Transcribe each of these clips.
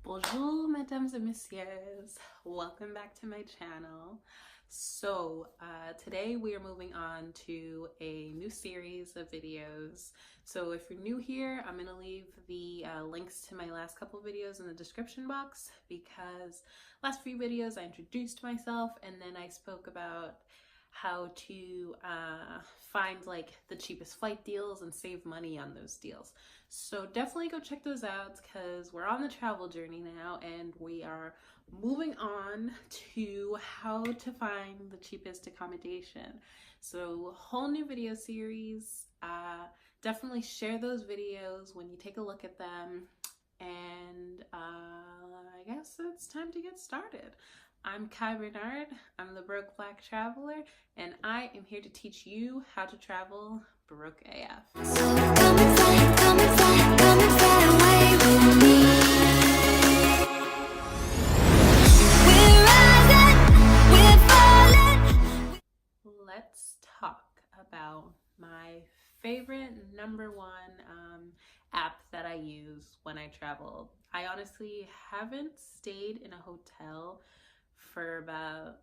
Bonjour, mesdames et messieurs. Welcome back to my channel. So today we are moving on to a new series of videos. So if you're new here, I'm going to leave the links to my last couple videos in the description box, because last few videos I introduced myself and then I spoke about how to find like the cheapest flight deals and save money on those deals. So definitely go check those out, because we're on the travel journey now and we are moving on to how to find the cheapest accommodation. So whole new video series. Definitely share those videos when you take a look at them, and I guess it's time to get started. I'm Kai Bernard, I'm the Broke Black Traveler, and I am here to teach you how to travel broke AF. So come and fly away with me. We're rising, we're falling. Let's talk about my favorite number one app that I use when I travel. I honestly haven't stayed in a hotel for about,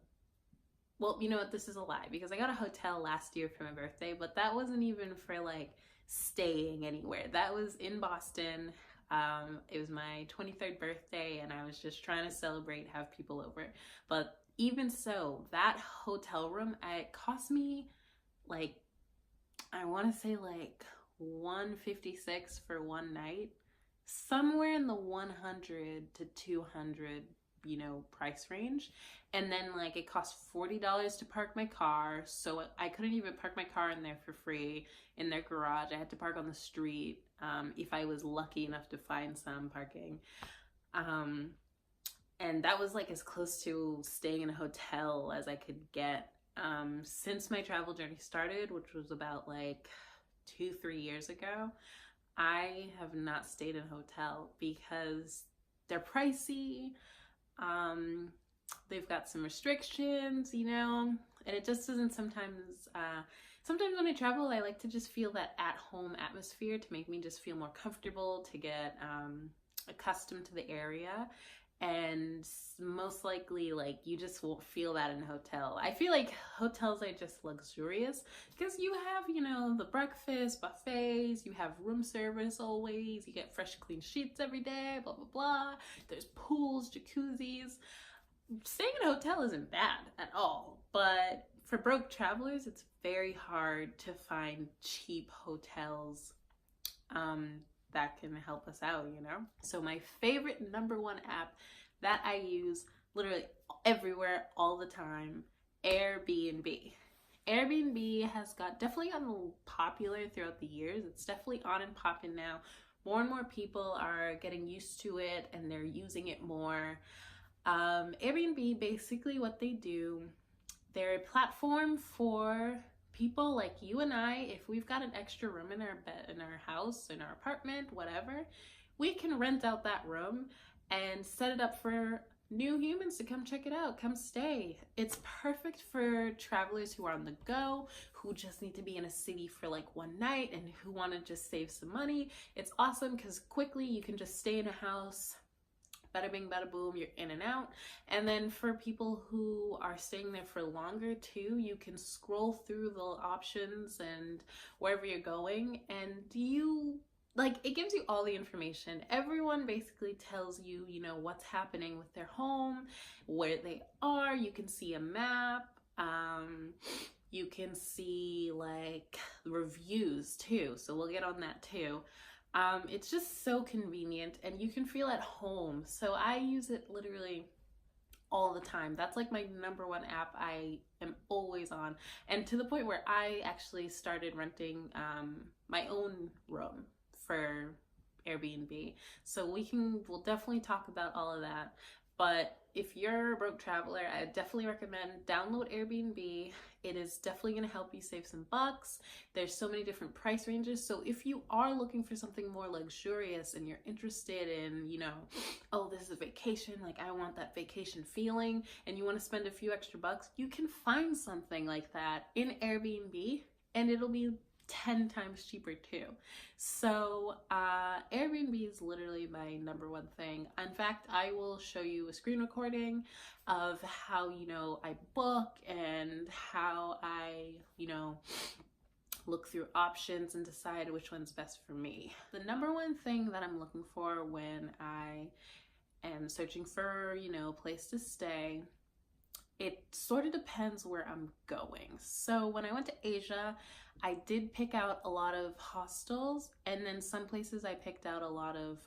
well, you know what, this is a lie, because I got a hotel last year for my birthday, but that wasn't even for like staying anywhere. That was in Boston. It was my 23rd birthday and I was just trying to celebrate, have people over. But even so, that hotel room, it cost me like, I want to say like $156 for one night, somewhere in the 100 to 200 price range. And then like it cost $40 to park my car, so I couldn't even park my car in there for free in their garage. I had to park on the street if I was lucky enough to find some parking, and that was like as close to staying in a hotel as I could get since my travel journey started, which was about like 2-3 years ago. I have not stayed in a hotel because they're pricey. They've got some restrictions, and it just doesn't sometimes when I travel, I like to just feel that at-home atmosphere to make me just feel more comfortable, to get accustomed to the area. And most likely, like, you just won't feel that in a hotel. I feel like hotels are just luxurious because you have, the breakfast, buffets, you have room service always, you get fresh, clean sheets every day, blah, blah, blah. There's pools, jacuzzis. Staying in a hotel isn't bad at all, but for broke travelers, it's very hard to find cheap hotels that can help us out, So my favorite number one app that I use literally everywhere all the time, Airbnb. Airbnb has definitely gotten popular throughout the years. It's definitely on and popping now. More and more people are getting used to it and they're using it more. Airbnb, basically what they do, they're a platform for people like you and I. If we've got an extra room in our bed, in our house, in our apartment, whatever, we can rent out that room and set it up for new humans to come check it out, come stay. It's perfect for travelers who are on the go, who just need to be in a city for like one night and who want to just save some money. It's awesome because quickly you can just stay in a house, bada bing, bada boom, you're in and out. And then for people who are staying there for longer too, you can scroll through the options and wherever you're going, and it gives you all the information. Everyone basically tells you, what's happening with their home, where they are. You can see a map. You can see like reviews too. So we'll get on that too. It's just so convenient and you can feel at home. So I use it literally all the time. That's like my number one app I am always on. And to the point where I actually started renting my own room for Airbnb. So we'll definitely talk about all of that. But if you're a broke traveler, I definitely recommend download Airbnb. It is definitely going to help you save some bucks. There's so many different price ranges. So if you are looking for something more luxurious and you're interested in, oh, this is a vacation, like I want that vacation feeling, and you want to spend a few extra bucks, you can find something like that in Airbnb and it'll be 10 times cheaper too. So Airbnb is literally my number one thing. In fact, I will show you a screen recording of how, I book and how I, look through options and decide which one's best for me. The number one thing that I'm looking for when I am searching for, a place to stay, it sort of depends where I'm going. So when I went to Asia, I did pick out a lot of hostels, and then some places I picked out a lot of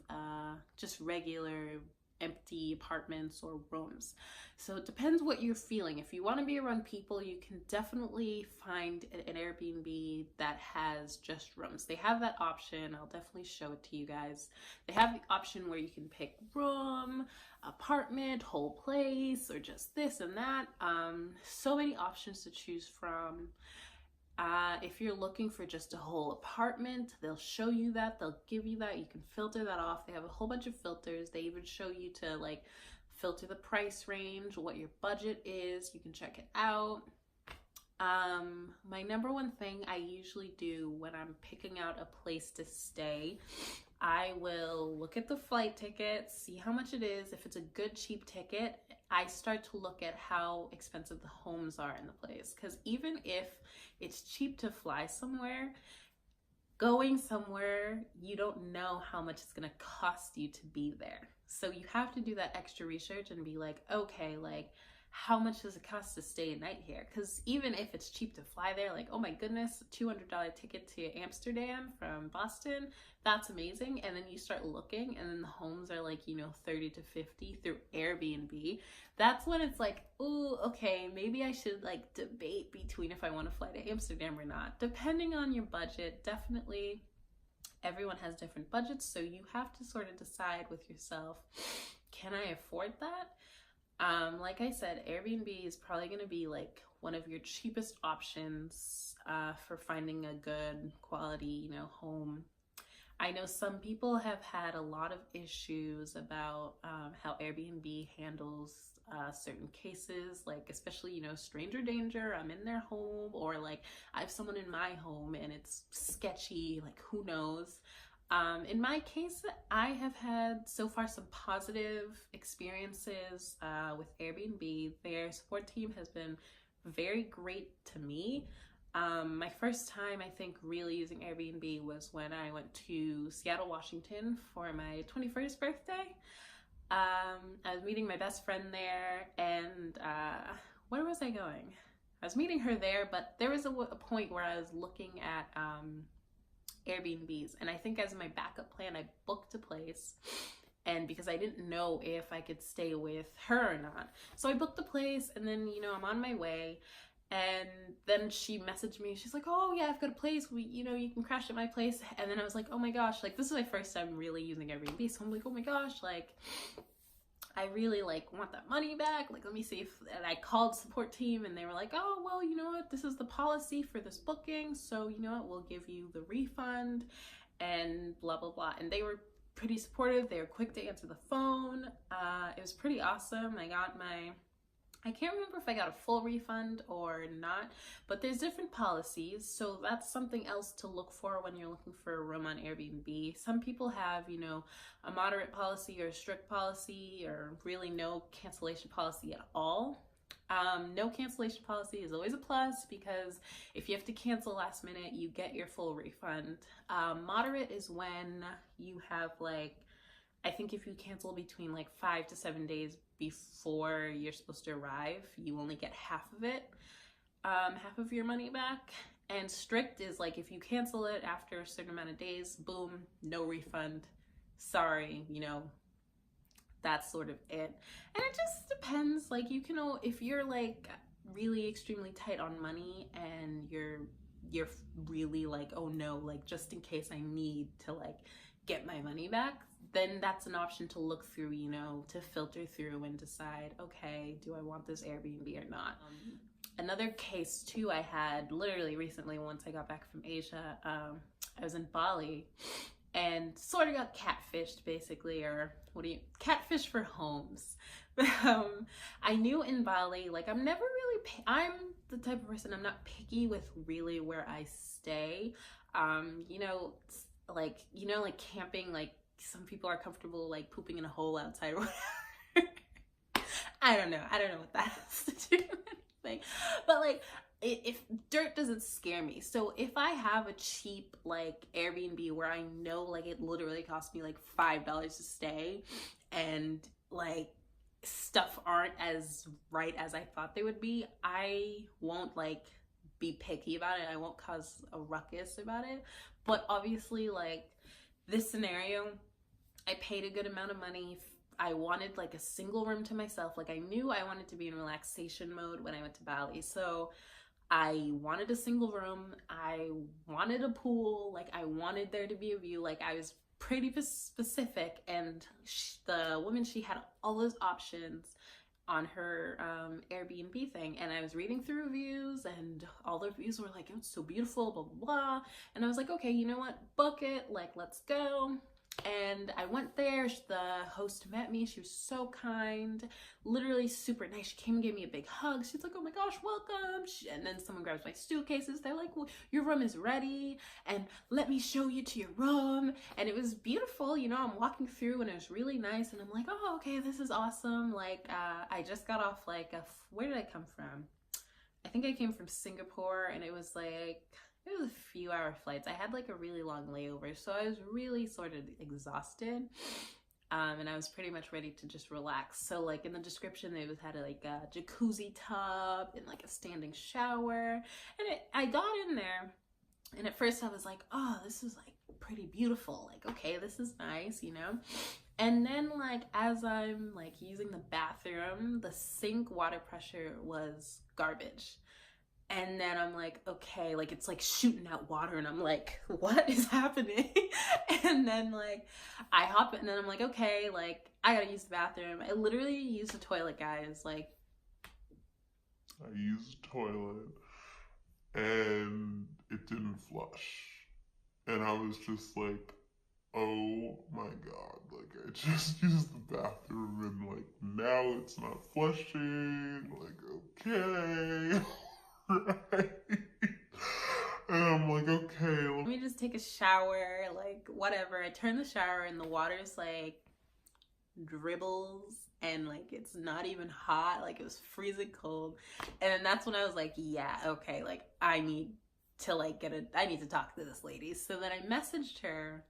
just regular empty apartments or rooms. So it depends what you're feeling. If you want to be around people, you can definitely find an Airbnb that has just rooms. They have that option. I'll definitely show it to you guys. They have the option where you can pick room, apartment, whole place, or just this and that. So many options to choose from. If you're looking for just a whole apartment, they'll show you that, they'll give you that, you can filter that off. They have a whole bunch of filters. They even show you to like filter the price range, what your budget is, you can check it out. My number one thing I usually do when I'm picking out a place to stay, I will look at the flight tickets, see how much it is. If it's a good cheap ticket, I start to look at how expensive the homes are in the place. Because even if it's cheap to fly somewhere, going somewhere, you don't know how much it's gonna cost you to be there. So you have to do that extra research and be like, okay, like, how much does it cost to stay a night here? Because even if it's cheap to fly there, like, oh my goodness, $200 ticket to Amsterdam from Boston, that's amazing. And then you start looking, and then the homes are like, 30 to 50 through Airbnb. That's when it's like, oh, okay, maybe I should like debate between if I want to fly to Amsterdam or not. Depending on your budget, definitely everyone has different budgets. So you have to sort of decide with yourself, can I afford that? Like I said, Airbnb is probably going to be like one of your cheapest options for finding a good quality, home. I know some people have had a lot of issues about how Airbnb handles certain cases, like especially, stranger danger, I'm in their home, or like I have someone in my home and it's sketchy, like who knows. In my case, I have had so far some positive experiences with Airbnb. Their support team has been very great to me. My first time, I think, really using Airbnb was when I went to Seattle, Washington for my 21st birthday. I was meeting my best friend there, and where was I going? I was meeting her there, but there was a point where I was looking at Airbnbs, and I think as my backup plan I booked a place, and because I didn't know if I could stay with her or not, so I booked the place, and then I'm on my way, and then she messaged me. She's like, oh yeah, I've got a place, you can crash at my place. And then I was like, oh my gosh, like this is my first time really using Airbnb, so I'm like, oh my gosh, like I really like want that money back. Like, let me see if, and I called support team, and they were like, oh, well, you know what? This is the policy for this booking. So, you know what? We'll give you the refund and blah, blah, blah. And they were pretty supportive. They were quick to answer the phone. It was pretty awesome. I can't remember if I got a full refund or not, but there's different policies. So that's something else to look for when you're looking for a room on Airbnb. Some people have, a moderate policy or a strict policy, or really no cancellation policy at all. No cancellation policy is always a plus, because if you have to cancel last minute, you get your full refund. Moderate is when you have I think if you cancel between 5 to 7 days before you're supposed to arrive, you only get half of it, half of your money back. And strict is if you cancel it after a certain amount of days, boom, no refund. Sorry, that's sort of it. And it just depends. If you're really extremely tight on money, and you're really oh no, just in case I need to get my money back, then that's an option to look through, to filter through and decide, okay, do I want this Airbnb or not? Another case too I had literally recently, once I got back from Asia, I was in Bali, and sort of got catfished basically, or catfish for homes. I knew in Bali, like I'm never really, I'm the type of person, I'm not picky with really where I stay. You know, like camping, like some people are comfortable like pooping in a hole outside or whatever. I don't know what that has to do with anything, but like if dirt doesn't scare me. So if I have a cheap like Airbnb where I know like it literally cost me like $5 to stay, and like stuff aren't as right as I thought they would be, I won't like be picky about it. I won't cause a ruckus about it. But obviously, like this scenario, I paid a good amount of money. I wanted like a single room to myself. Like I knew I wanted to be in relaxation mode when I went to Bali. So I wanted a single room. I wanted a pool. Like I wanted there to be a view. Like I was pretty specific, and the woman, she had all those options on her Airbnb thing, and I was reading through reviews, and all the reviews were like, it's so beautiful, blah blah blah, and I was like, okay, you know what, book it, like let's go. And I went there. The host met me. She was so kind, literally super nice. She came and gave me a big hug. She's like, oh my gosh, welcome. And then someone grabs my suitcases. They're like, well, your room is ready, and let me show you to your room. And it was beautiful. You know, I'm walking through and it was really nice. And I'm like, oh, okay, this is awesome. Like, I just got off like where did I come from? I think I came from Singapore, and it was like, it was a few hour flights. I had like a really long layover, so I was really sort of exhausted, and I was pretty much ready to just relax. So like in the description, they had like a jacuzzi tub and like a standing shower, and I got in there, and at first I was like, oh, this is like pretty beautiful, like okay, this is nice, you know. And then like as I'm like using the bathroom, the sink water pressure was garbage. And then I'm like, okay, like it's like shooting out water, and I'm like, what is happening? And then like I hop in, and then I'm like, okay, like I gotta use the bathroom. I literally used the toilet, guys. Like I used the toilet and it didn't flush. And I was just like, oh my god, like I just used the bathroom and like now it's not flushing, like okay. Right. And I'm like, okay. Let me just take a shower, like whatever. I turn the shower and the water's like dribbles, and like it's not even hot, like it was freezing cold. And then that's when I was like, yeah, okay, like I need to like I need to talk to this lady. So then I messaged her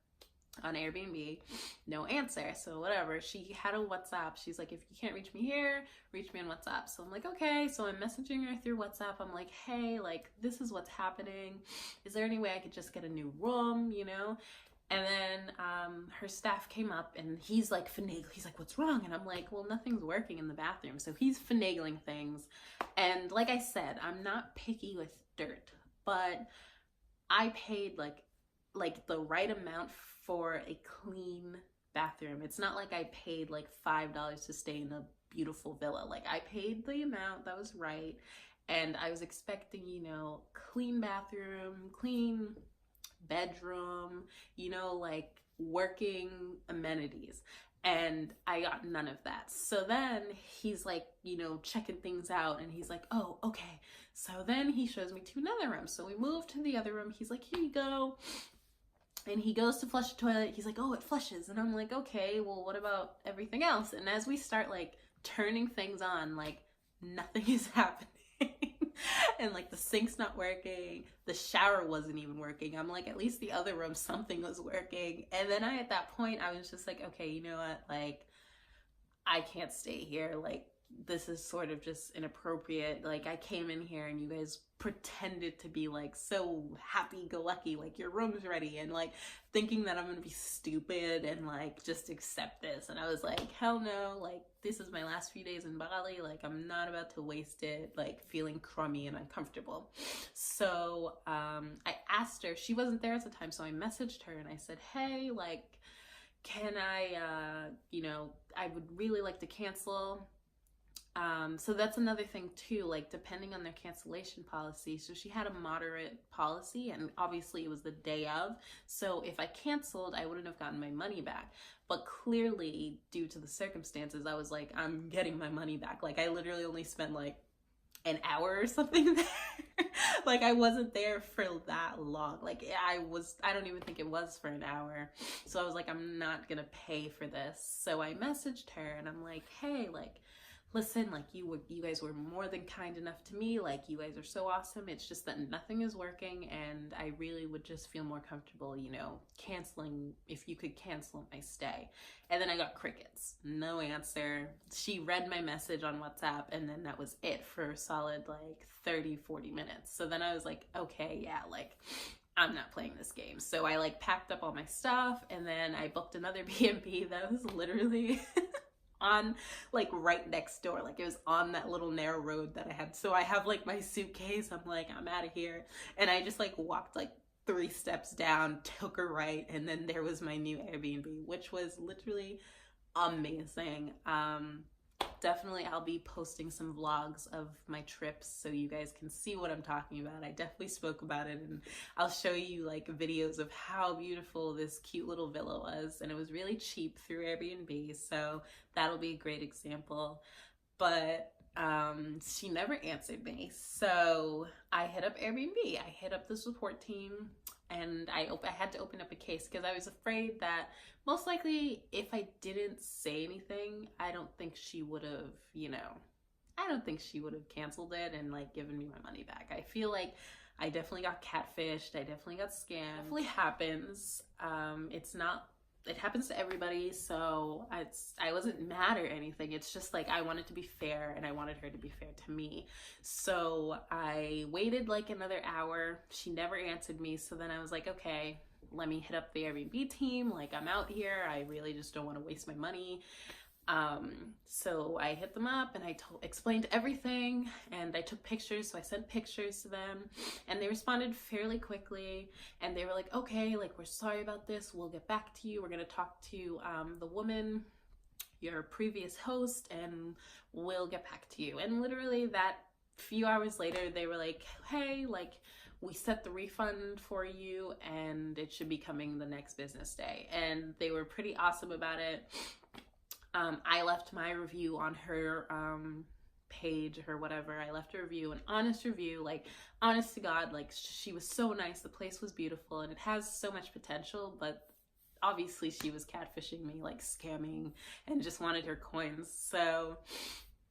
on Airbnb, no answer. So whatever, she had a WhatsApp. She's like, if you can't reach me here, reach me on WhatsApp. So I'm like, okay. So I'm messaging her through WhatsApp. I'm like, hey, like this is what's happening. Is there any way I could just get a new room, you know? And then her staff came up, and he's like finagling. He's like, what's wrong? And I'm like, well, nothing's working in the bathroom. So he's finagling things. And like I said, I'm not picky with dirt, but I paid like the right amount for a clean bathroom. It's not like I paid like $5 to stay in a beautiful villa. Like I paid the amount that was right, and I was expecting, you know, clean bathroom, clean bedroom, you know, like working amenities. And I got none of that. So then he's like, you know, checking things out, and he's like, oh, okay. So then he shows me to another room. So we move to the other room. He's like, here you go. And he goes to flush the toilet. He's like, oh, it flushes. And I'm like, okay, well, what about everything else? And as we start like turning things on, like nothing is happening. And like the sink's not working. The shower wasn't even working. I'm like, at least the other room, something was working. And then at that point, I was just like, okay, you know what? Like, I can't stay here. Like, this is sort of just inappropriate. Like, I came in here and you guys pretended to be like so happy-go-lucky, like your room's ready, and like thinking that I'm gonna be stupid and like just accept this. And I was like, hell no, like this is my last few days in Bali, like I'm not about to waste it like feeling crummy and uncomfortable. So I asked her, she wasn't there at the time, so I messaged her and I said, hey, like, can I you know, I would really like to cancel. So that's another thing too, like depending on their cancellation policy. So she had a moderate policy, and obviously it was the day of. So if I canceled, I wouldn't have gotten my money back. But clearly, due to the circumstances, I was like, I'm getting my money back. Like I literally only spent like an hour or something there. Like I wasn't there for that long. Like I don't even think it was for an hour. So I was like, I'm not gonna pay for this. So I messaged her and I'm like, hey, like, listen, like you guys were more than kind enough to me. Like you guys are so awesome. It's just that nothing is working, and I really would just feel more comfortable, you know, canceling, if you could cancel my stay. And then I got crickets. No answer. She read my message on WhatsApp, and then that was it for a solid like 30-40 minutes. So then I was like, okay, yeah, like I'm not playing this game. So I like packed up all my stuff, and then I booked another B&B that was literally on like right next door. Like it was on that little narrow road that I had. So I have like my suitcase. I'm like, I'm out of here. And I just like walked like 3 steps down, took a right, and then there was my new Airbnb, which was literally amazing. Definitely I'll be posting some vlogs of my trips so you guys can see what I'm talking about. I definitely spoke about it, and I'll show you like videos of how beautiful this cute little villa was, and it was really cheap through Airbnb, so that'll be a great example. But she never answered me, so I hit up Airbnb. I hit up the support team, and I had to open up a case because I was afraid that most likely if I didn't say anything, I don't think she would have, you know, I don't think she would have canceled it and like given me my money back. I feel like I definitely got catfished. I definitely got scammed. It definitely happens. It happens to everybody, so I wasn't mad or anything. It's just like I wanted to be fair, and I wanted her to be fair to me. So I waited like another hour. She never answered me, so then I was like, okay, let me hit up the Airbnb team. Like I'm out here. I really just don't want to waste my money. So I hit them up and I explained everything, and I took pictures. So I sent pictures to them, and they responded fairly quickly, and they were like, okay, like we're sorry about this. We'll get back to you. We're going to talk to the woman, your previous host, and we'll get back to you. And literally that few hours later, they were like, hey, like we set the refund for you and it should be coming the next business day. And they were pretty awesome about it. I left my review on her page or whatever. I left a review, an honest review, like honest to God, like she was so nice. The place was beautiful and it has so much potential, but obviously she was catfishing me, like scamming, and just wanted her coins. So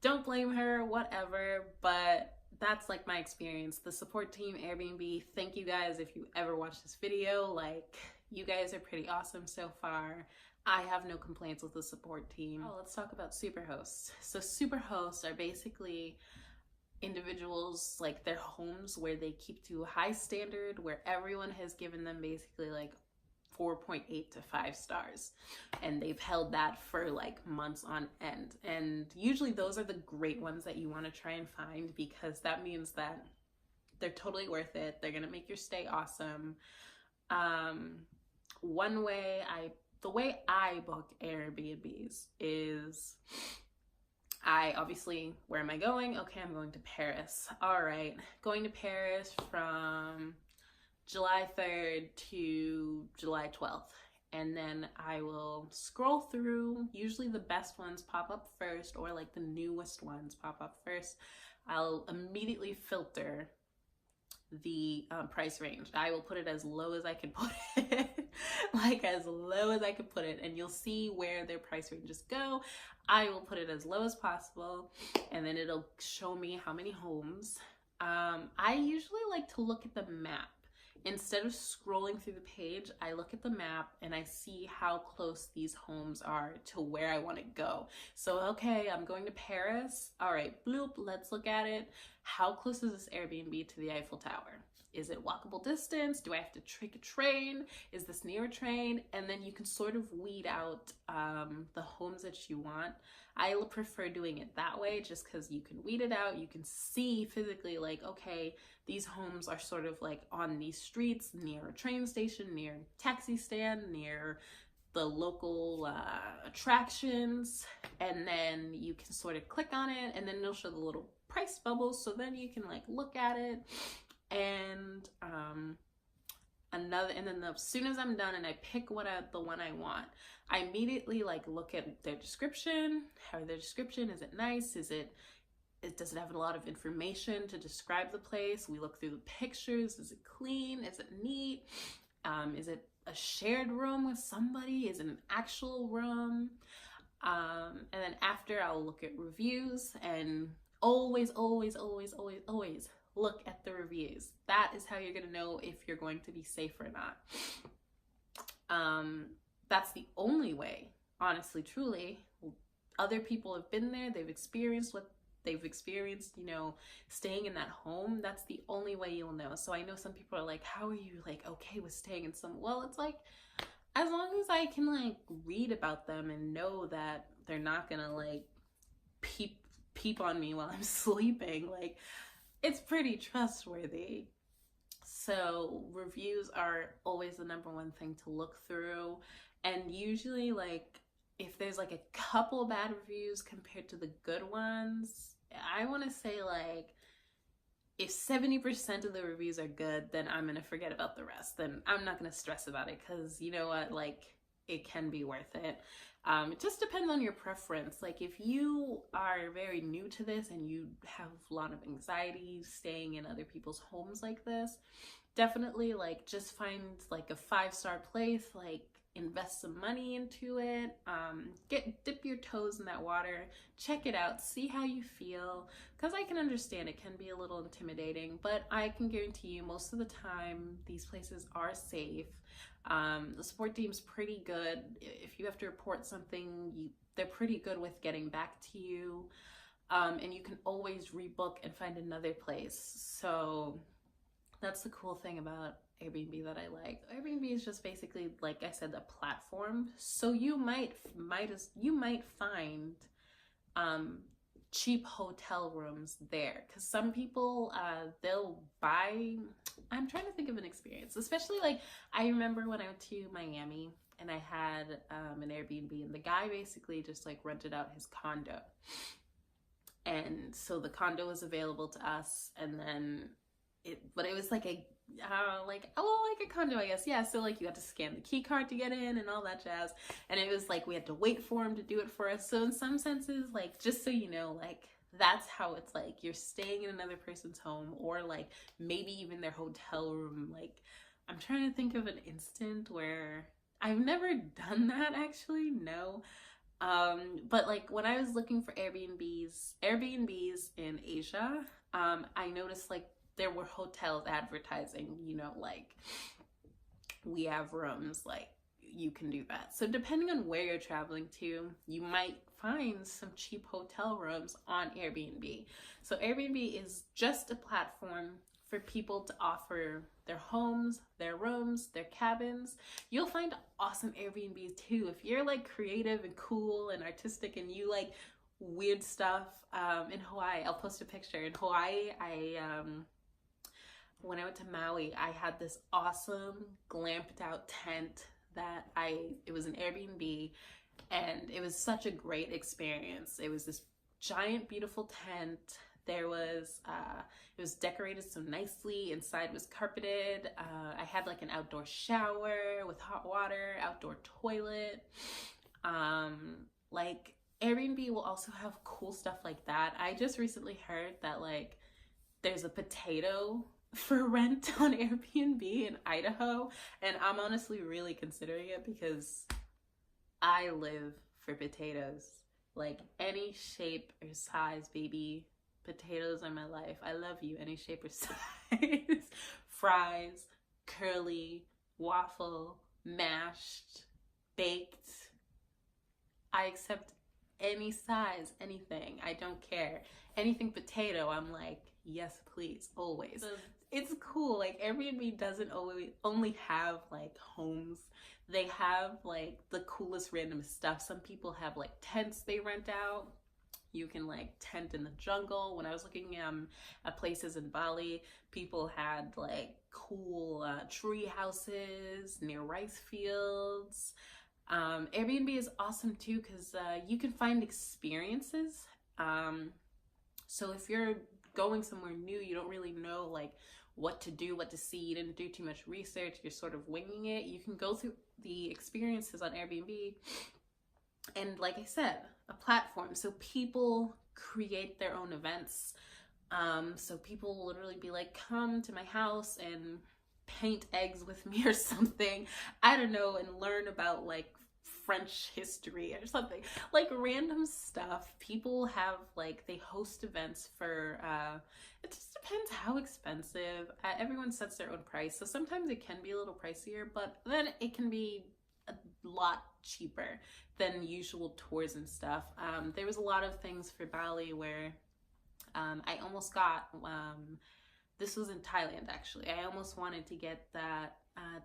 don't blame her, whatever, but that's like my experience. The support team, Airbnb, thank you guys if you ever watch this video. Like you guys are pretty awesome so far. I have no complaints with the support team. Oh, let's talk about superhosts. So superhosts are basically individuals, like their homes where they keep to a high standard, where everyone has given them basically like 4.8 to 5 stars, and they've held that for like months on end. And usually those are the great ones that you want to try and find, because that means that they're totally worth it. They're gonna make your stay awesome. The way I book Airbnbs is I obviously, where am I going? Okay, I'm going to Paris. All right, going to Paris from July 3rd to July 12th. And then I will scroll through. Usually the best ones pop up first, or like the newest ones pop up first. I'll immediately filter the price range. I will put it as low as I can put it, like as low as I can put it, and you'll see where their price ranges go. I will put it as low as possible, and then it'll show me how many homes. I usually like to look at the map. Instead of scrolling through the page, I look at the map and I see how close these homes are to where I want to go. So, okay, I'm going to Paris. All right, bloop, let's look at it. How close is this Airbnb to the Eiffel Tower? Is it walkable distance? Do I have to take a train? Is this near a train? And then you can sort of weed out the homes that you want. I prefer doing it that way just because you can weed it out. You can see physically like, okay, these homes are sort of like on these streets, near a train station, near a taxi stand, near the local attractions, and then you can sort of click on it, and then it'll show the little price bubbles, so then you can like look at it. And then as soon as I'm done and I pick the one I want, I immediately like look at their description. How their description, is it nice? Does it have a lot of information to describe the place? We look through the pictures. Is it clean? Is it neat? Is it a shared room with somebody? Is it an actual room? And then after, I'll look at reviews, and always look at the reviews. That is how you're gonna know if you're going to be safe or not. That's the only way, honestly, truly. Other people have been there, they've experienced what they've experienced, you know, staying in that home. That's the only way you'll know. So I know some people are like, how are you like okay with staying in some? Well, it's like, as long as I can like read about them and know that they're not gonna like peep on me while I'm sleeping, like, it's pretty trustworthy. So reviews are always the number one thing to look through. And usually, like, if there's like a couple bad reviews compared to the good ones, I want to say like if 70% of the reviews are good, then I'm gonna forget about the rest. Then I'm not gonna stress about it, because you know what, like, it can be worth it. It just depends on your preference. Like, if you are very new to this and you have a lot of anxiety staying in other people's homes like this, definitely like just find like a 5-star place, like invest some money into it, dip your toes in that water, check it out, see how you feel, because I can understand it can be a little intimidating, but I can guarantee you most of the time these places are safe. The support team's pretty good. If you have to report something, they're pretty good with getting back to you, and you can always rebook and find another place. So that's the cool thing about Airbnb that I like. Airbnb is just basically, like I said, a platform. So you might find cheap hotel rooms there, because some people they'll buy. I'm trying to think of an experience, especially like I remember when I went to Miami and I had an Airbnb, and the guy basically just like rented out his condo, and so the condo was available to us, and then it was like a like a condo, I guess. Yeah, so like you had to scan the key card to get in and all that jazz, and it was like we had to wait for him to do it for us. So in some senses, like, just so you know, like, that's how it's like you're staying in another person's home, or like maybe even their hotel room. Like, I'm trying to think of an instant where I've never done that, actually, no. But like when I was looking for Airbnbs in Asia, I noticed like there were hotels advertising, you know, like, we have rooms, like, you can do that. So depending on where you're traveling to, you might find some cheap hotel rooms on Airbnb. So Airbnb is just a platform for people to offer their homes, their rooms, their cabins. You'll find awesome Airbnbs too. If you're like creative and cool and artistic and you like weird stuff, in Hawaii, I'll post a picture. In Hawaii, when I went to Maui, I had this awesome glamped out tent that it was an Airbnb, and it was such a great experience. It was this giant, beautiful tent. There was, it was decorated so nicely. Inside was carpeted. I had like an outdoor shower with hot water, outdoor toilet. Like, Airbnb will also have cool stuff like that. I just recently heard that like there's a potato for rent on Airbnb in Idaho, and I'm honestly really considering it because I live for potatoes. Like, any shape or size, baby. Potatoes are my life. I love you, any shape or size. Fries, curly, waffle, mashed, baked. I accept any size, anything. I don't care. Anything potato, I'm like, yes, please, always. It's cool. Like, Airbnb doesn't only have like homes. They have like the coolest random stuff. Some people have like tents they rent out. You can like tent in the jungle. When I was looking at places in Bali, people had like cool tree houses near rice fields. Airbnb is awesome too because you can find experiences. So if you're going somewhere new, you don't really know like what to do, what to see, you didn't do too much research, you're sort of winging it, you can go through the experiences on Airbnb. And like I said, a platform, so people create their own events. So people will literally be like, come to my house and paint eggs with me or something, I don't know, and learn about like French history or something, like random stuff. People have like, they host events for it just depends how expensive. Everyone sets their own price, so sometimes it can be a little pricier, but then it can be a lot cheaper than usual tours and stuff. There was a lot of things for Bali where I almost got this was in Thailand actually. I almost wanted to get that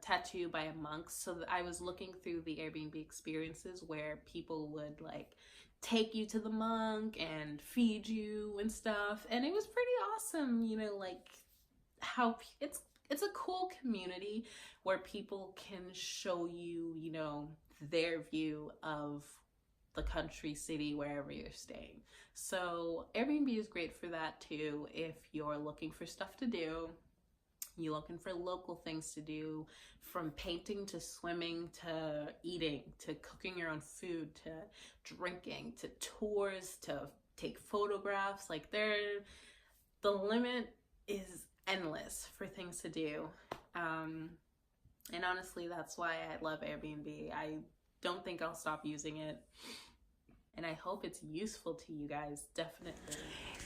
tattoo by a monk. So I was looking through the Airbnb experiences where people would like take you to the monk and feed you and stuff. And it was pretty awesome, you know, like how it's a cool community where people can show you, you know, their view of the country, city, wherever you're staying. So Airbnb is great for that too. If you're looking for stuff to do, you're looking for local things to do, from painting to swimming to eating to cooking your own food to drinking to tours to take photographs, like the limit is endless for things to do. And honestly, that's why I love Airbnb. I don't think I'll stop using it. And I hope it's useful to you guys, definitely.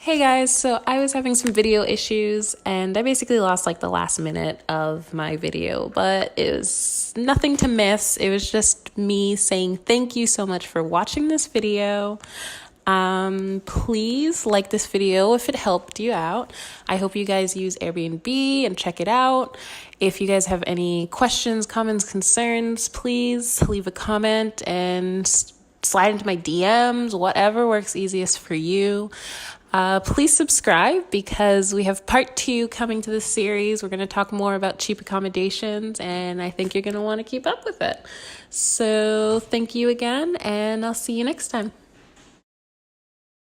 Hey guys, so I was having some video issues and I basically lost like the last minute of my video, but it was nothing to miss. It was just me saying thank you so much for watching this video. Please like this video if it helped you out. I hope you guys use Airbnb and check it out. If you guys have any questions, comments, concerns, please leave a comment and slide into my DMs, whatever works easiest for you. Please subscribe because we have part 2 coming to this series. We're going to talk more about cheap accommodations and I think you're going to want to keep up with it. So thank you again and I'll see you next time.